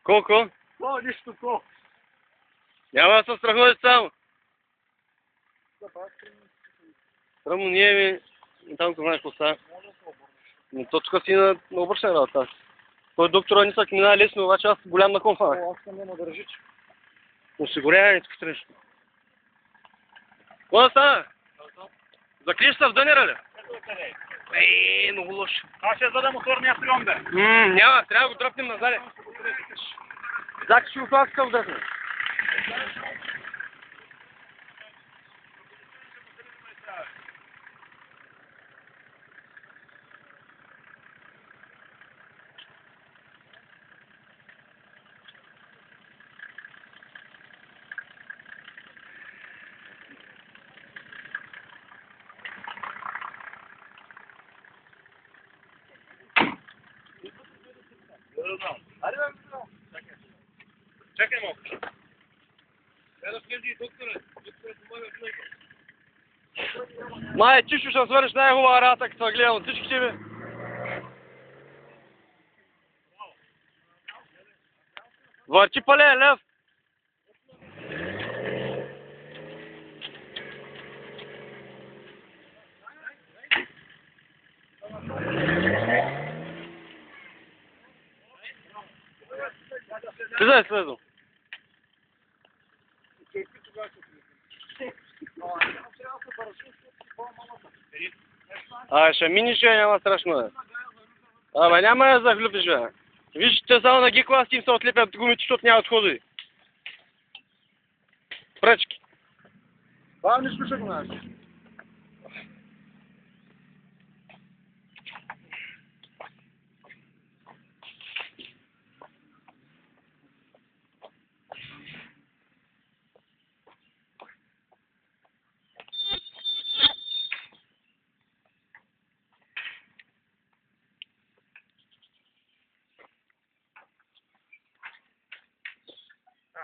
Колко? О, нищо колко. Няма да се страхуваш само. Само ние ми там знаеш какво става. Но точка си на обръщане работа. Той доктора Нисък минава лесно, обаче аз голям на конфа. Аз съм няма държич. Осигуряване тук срещу. Какво да стана? Закриеш се в дънера ли? Много лошо. Аз ще зада моторния стрим, бе. Няма, трябва да го дръпнем назад. Заки ще го факска в дъхне. Аре, бе, чакай малко. Трябва да влезе и доктора. Доктора помага винаги. Май, Чишо ще свършиш най-хубава работа, като гледам от всички тебе. Върчи пале, лев. Слезай, слезо. Ще миниш, няма страшно, бе. Абе, няма да захлюпиш, бе. Виж, те само на гикова с тим се отлепят гумите, защото нямат ходови. Пръчки. Това нищо ще го знаеш.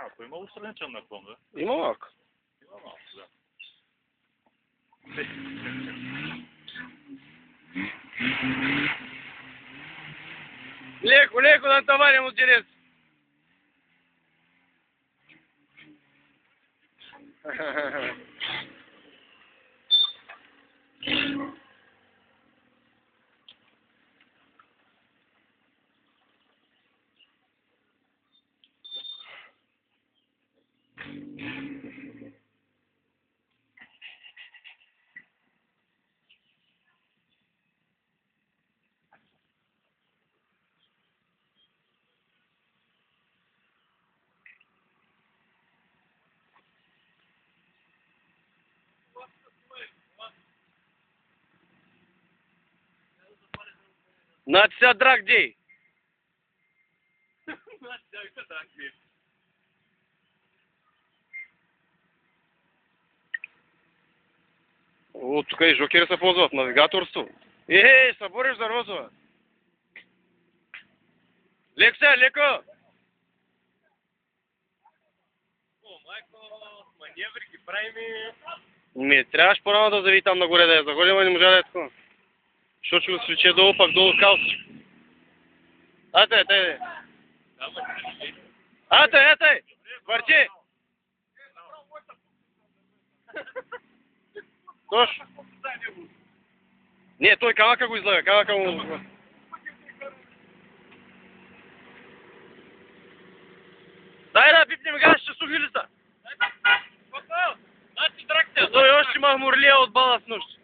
Ако има усредничен наклон, да? Има малко. Има малко, да. Леко, леко да товарим от дерец. Значи сега драг дей. О, тук и жокери се ползват, навигаторство. Се бориш за розова. Леко сега, леко. О, майко, маневри ги правим. Трябваш по-рано да зави там нагоре да я заходим, а не можа да е такова. Защото ще го свече долу, пак долу хаос. Ате. Ате, върчи. Точно. Не, той камъка го излага, камъка му... Дай да пипнем газ, ще сухи ли са? Той още махмурлия от бала с нощ.